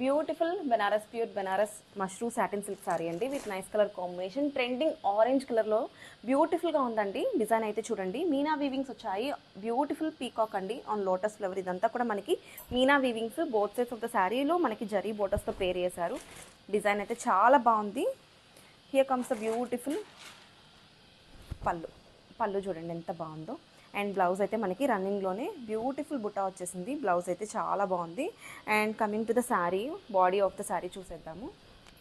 Beautiful Banaras pure Banaras mashru satin silk sari అండి with nice colour combination. Trending orange కలర్లో బ్యూటిఫుల్గా ఉందండి. డిజైన్ అయితే చూడండి, మీనా వీవింగ్స్ వచ్చాయి. బ్యూటిఫుల్ పీకాక్ అండి ఆన్ లోటస్ ఫ్లవర్. ఇదంతా కూడా మనకి meena weavings both sides of the శారీలో మనకి జరీ బోటస్తో పేర్ చేశారు. డిజైన్ అయితే చాలా బాగుంది. హియర్ కమ్స్ ద బ్యూటిఫుల్ పళ్ళు చూడండి ఎంత బాగుందో. అండ్ బ్లౌజ్ అయితే మనకి రన్నింగ్లోనే బ్యూటిఫుల్ బుట్ట వచ్చేసింది. బ్లౌజ్ అయితే చాలా బాగుంది. And coming to the sari, body of the sari చూసేద్దాము.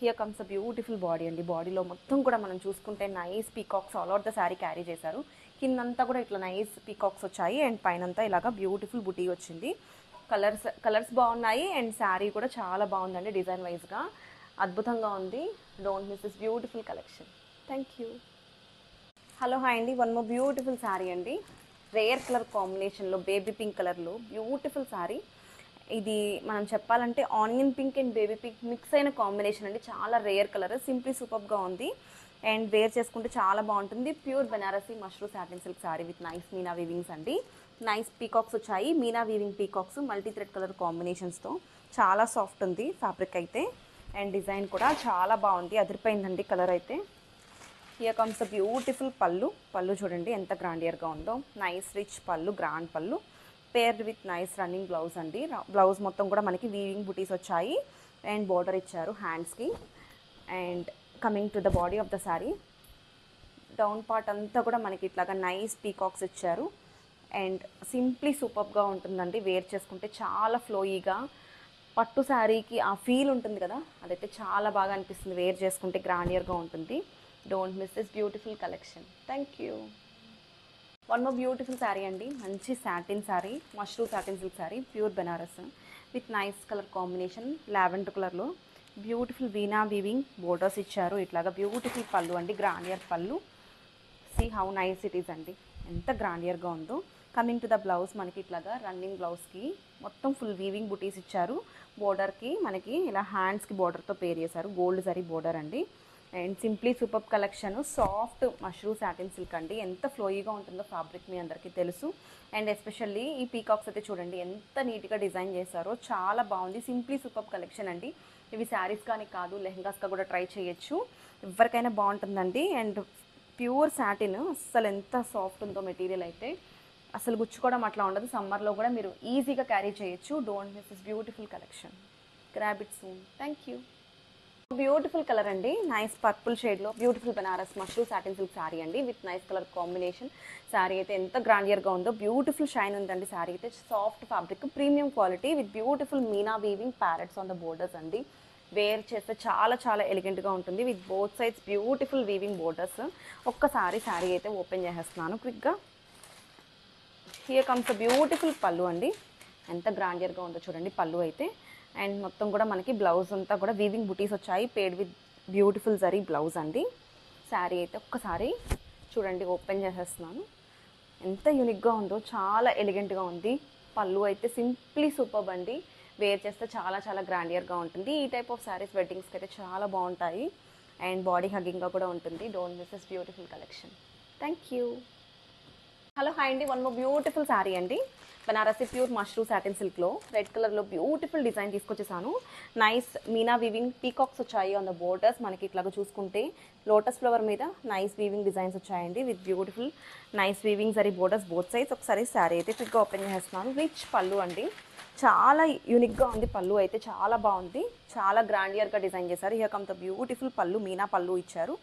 Here comes the beautiful body అండి. బాడీలో మొత్తం కూడా మనం చూసుకుంటే nice peacocks all over the sari carry చేశారు. కిందంతా కూడా ఇట్లా నైస్ పీకాక్స్ వచ్చాయి. అండ్ పైనంతా ఇలాగా బ్యూటిఫుల్ బుటీ వచ్చింది. కలర్స్ బాగున్నాయి. అండ్ శారీ కూడా చాలా బాగుందండి. డిజైన్ వైజ్గా అద్భుతంగా ఉంది. Don't miss this beautiful collection. Thank you. Hello hi అండి, వన్ మోర్ బ్యూటిఫుల్ శారీ అండి. రేర్ కలర్ కాంబినేషన్లో బేబీ పింక్ కలర్లో బ్యూటిఫుల్ శారీ. ఇది మనం చెప్పాలంటే onion pink and baby pink mix అయిన కాంబినేషన్ అండి. చాలా రేర్ కలర్, సింప్లీ సూపర్గా ఉంది. అండ్ వేర్ చేసుకుంటే చాలా బాగుంటుంది. Pure Banarasi mashru satin silk sari with nice meena weavings అండి. నైస్ పీకాక్స్ వచ్చాయి. Meena weaving peacocks multi thread colour కాంబినేషన్స్తో చాలా సాఫ్ట్ ఉంది ఫ్యాబ్రిక్ అయితే. అండ్ డిజైన్ కూడా చాలా బాగుంది, అదిరిపోయిందండి కలర్ అయితే. హియర్ కమ్స్ ద బ్యూటిఫుల్ పళ్ళు చూడండి ఎంత గ్రాండియర్గా ఉందో. నైస్ రిచ్ పళ్ళు, గ్రాండ్ పళ్ళు paired with nice running blouse అండి. బ్లౌజ్ మొత్తం కూడా మనకి వీవింగ్ బుటీస్ వచ్చాయి. అండ్ బోర్డర్ ఇచ్చారు హ్యాండ్స్కి. And coming to the body of the sari, down part అంతా కూడా మనకి ఇట్లాగా నైస్ పీకాక్స్ ఇచ్చారు. అండ్ సింప్లీ సూపర్గా ఉంటుందండి. వేర్ చేసుకుంటే చాలా ఫ్లోయీగా పట్టు శారీకి ఆ ఫీల్ ఉంటుంది కదా, అదైతే చాలా బాగా అనిపిస్తుంది. వేర్ చేసుకుంటే గ్రాండియర్గా ఉంటుంది. Don't miss this beautiful collection. Thank you. One more beautiful sari అండి. మంచి satin sari, Mashru satin silk sari, pure Banaras with nice colour combination lavender కలర్లో బ్యూటిఫుల్ వీనా వీవింగ్ బోర్డర్స్ ఇచ్చారు. ఇట్లాగా బ్యూటిఫుల్ పళ్ళు అండి, grandeur pallu. See how nice it is అండి, ఎంత గ్రాండియర్గా ఉందో. కమింగ్ టు ద బ్లౌజ్, మనకి ఇట్లాగా రన్నింగ్ బ్లౌజ్కి మొత్తం ఫుల్ వీవింగ్ బుటీస్ ఇచ్చారు. బోర్డర్కి మనకి ఇలా హ్యాండ్స్కి బోర్డర్తో పేర్ చేశారు. గోల్డ్ జరీ బోర్డర్ అండి. And simply super collection. Soft mashru satin silk అండి. ఎంత ఫ్లోయిగా ఉంటుందో ఫ్యాబ్రిక్ మీ అందరికీ తెలుసు. అండ్ ఎస్పెషల్లీ ఈ పీకాక్స్ అయితే చూడండి ఎంత నీట్గా డిజైన్ చేశారో, చాలా బాగుంది. సింప్లీ సూపర్ కలెక్షన్ అండి. ఇవి శారీస్ కానీ కాదు, లెహంగాస్గా కూడా ట్రై చేయొచ్చు. ఎవరికైనా బాగుంటుందండి. అండ్ ప్యూర్ సాటిన్, అసలు ఎంత సాఫ్ట్ ఉందో మెటీరియల్ అయితే. అసలు గుచ్చుకోవడం అట్లా ఉండదు. సమ్మర్లో కూడా మీరు ఈజీగా క్యారీ చేయొచ్చు. Don't miss this beautiful collection. Grab it soon. Thank you. Beautiful colour అండి. నైస్ పర్పుల్ షేడ్లో beautiful Banaras mashru satin silk sari అండి with nice colour combination. Sari అయితే ఎంత గ్రాండియర్గా ఉందో. బ్యూటిఫుల్ షైన్ ఉందండి శారీ అయితే. Soft fabric, premium quality with beautiful meena weaving parrots on the borders అండి. వేర్ చేస్తే చాలా చాలా ఎలిగెంట్గా ఉంటుంది with both sides beautiful weaving borders. ఒక్కసారి శారీ అయితే ఓపెన్ చేసేస్తున్నాను క్విక్గా. హియర్ కమ్స్ బ్యూటిఫుల్ పళ్ళు అండి. ఎంత గ్రాండియర్గా ఉందో చూడండి పళ్ళు అయితే. అండ్ మొత్తం కూడా మనకి బ్లౌజ్ అంతా కూడా వీవింగ్ బుటీస్ వచ్చాయి. పేడ్ విత్ బ్యూటిఫుల్ జరీ బ్లౌజ్ అండి. శారీ అయితే ఒక్కసారి చూడండి, ఓపెన్ చేసేస్తున్నాను. ఎంత యూనిక్గా ఉందో, చాలా ఎలిగెంట్గా ఉంది. పళ్ళు అయితే సింప్లీ సూపర్బ్ అండి. వేర్ చేస్తే చాలా చాలా గ్రాండియర్గా ఉంటుంది. ఈ టైప్ ఆఫ్ శారీస్ వెడ్డింగ్స్కి అయితే చాలా బాగుంటాయి. అండ్ బాడీ హగ్గింగ్గా కూడా ఉంటుంది. Don't miss this beautiful collection. Thank you. Hello hi అండి, వన్ మోర్ బ్యూటిఫుల్ శారీ అండి. బనారసి ప్యూర్ మష్రూ సాటిన్ సిల్క్లో రెడ్ కలర్లో బ్యూటిఫుల్ డిజైన్ తీసుకొచ్చేసాను. నైస్ మీనా వీవింగ్ పీకాక్స్ వచ్చాయి ఆన్ ద బోర్డర్స్. మనకి ఇట్లాగా చూసుకుంటే లోటస్ ఫ్లవర్ మీద నైస్ వీవింగ్ డిజైన్స్ వచ్చాయండి with beautiful nice weaving zari borders both sides. ఒకసారి శారీ అయితే క్విక్గా ఓపెన్ చేస్తున్నాను. రిచ్ పళ్ళు అండి. చాలా యూనిక్గా ఉంది పళ్ళు అయితే. చాలా బాగుంది, చాలా గ్రాండియర్గా డిజైన్ చేశారు. హియర్ కమ్ ద బ్యూటిఫుల్ పళ్ళు, మీనా పళ్ళు ఇచ్చారు.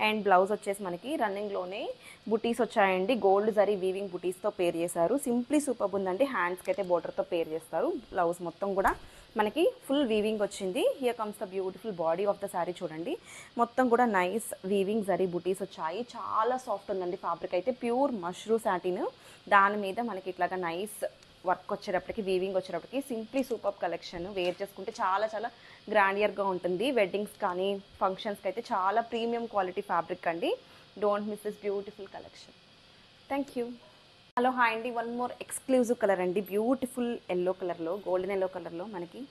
అండ్ బ్లౌజ్ వచ్చేసి మనకి రన్నింగ్లోనే బుటీస్ వచ్చాయండి. గోల్డ్ జరీ వీవింగ్ బుటీస్తో పేర్ చేశారు. సింప్లీ సూపర్ ఉందండి. హ్యాండ్స్కి అయితే బోర్డర్తో పేర్ చేస్తారు. బ్లౌజ్ మొత్తం కూడా మనకి ఫుల్ వీవింగ్ వచ్చింది. Here comes the beautiful body of the sari చూడండి. మొత్తం కూడా నైస్ వీవింగ్ జరీ బుటీస్ వచ్చాయి. చాలా సాఫ్ట్ ఉందండి ఫ్యాబ్రిక్ అయితే. ప్యూర్ మష్రూ సాటిన్, దాని మీద మనకి ఇట్లాగా నైస్ వర్క్ వచ్చేటప్పటికి, వీవింగ్ వచ్చేటప్పటికి సింప్లీ సూపర్ కలెక్షన్. వేర్ చేసుకుంటే చాలా చాలా గ్రాండియర్గా ఉంటుంది. వెడ్డింగ్స్ కానీ ఫంక్షన్స్కి అయితే చాలా ప్రీమియం క్వాలిటీ ఫ్యాబ్రిక్ అండి. Don't miss this beautiful collection. Thank you. Hello hi అండి, వన్ మోర్ ఎక్స్క్లూజివ్ కలర్ అండి. బ్యూటిఫుల్ ఎల్లో కలర్లో, గోల్డెన్ ఎల్లో కలర్లో మనకి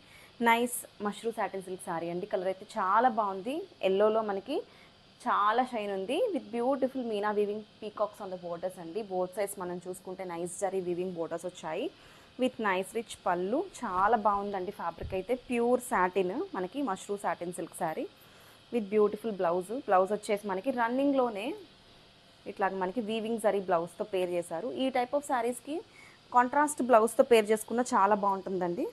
nice mashru satin silk sari అండి. కలర్ అయితే చాలా బాగుంది. ఎల్లోలో మనకి చాలా షైన్ ఉంది with beautiful meena weaving peacocks on the borders అండి. బోత్ సైడ్స్ మనం చూసుకుంటే నైస్ జరీ వీవింగ్ బోర్డర్స్ వచ్చాయి. విత్ నైస్ రిచ్ పళ్ళు. చాలా బాగుందండి ఫ్యాబ్రిక్ అయితే. ప్యూర్ సాటిన్, మనకి mashru satin silk sari with beautiful blouse. Blouse వచ్చేసి మనకి రన్నింగ్లోనే ఇట్లాగ మనకి వీవింగ్ జరీ బ్లౌజ్తో పేర్ చేశారు. ఈ టైప్ ఆఫ్ శారీస్కి కాంట్రాస్ట్ బ్లౌజ్తో పేర్ చేసుకున్న చాలా బాగుంటుందండి.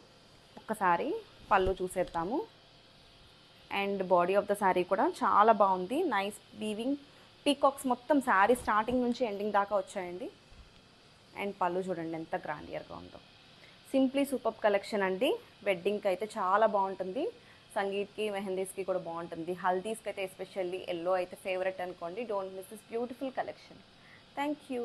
ఒక్కసారి పళ్ళు చూసేద్దాము. And body of the sari కూడా చాలా బాగుంది. నైస్ వీవింగ్ పీకాక్స్ మొత్తం శారీ స్టార్టింగ్ నుంచి ఎండింగ్ దాకా వచ్చాయండి. అండ్ పళ్ళు చూడండి ఎంత గ్రాండియర్గా ఉందో. సింప్లీ సూపర్ కలెక్షన్ అండి. వెడ్డింగ్కి అయితే చాలా బాగుంటుంది, సంగీత్కి మెహందీస్కి కూడా బాగుంటుంది, హల్దీస్కి అయితే ఎస్పెషల్లీ ఎల్లో అయితే ఫేవరెట్ అనుకోండి. Don't miss this beautiful collection. Thank you.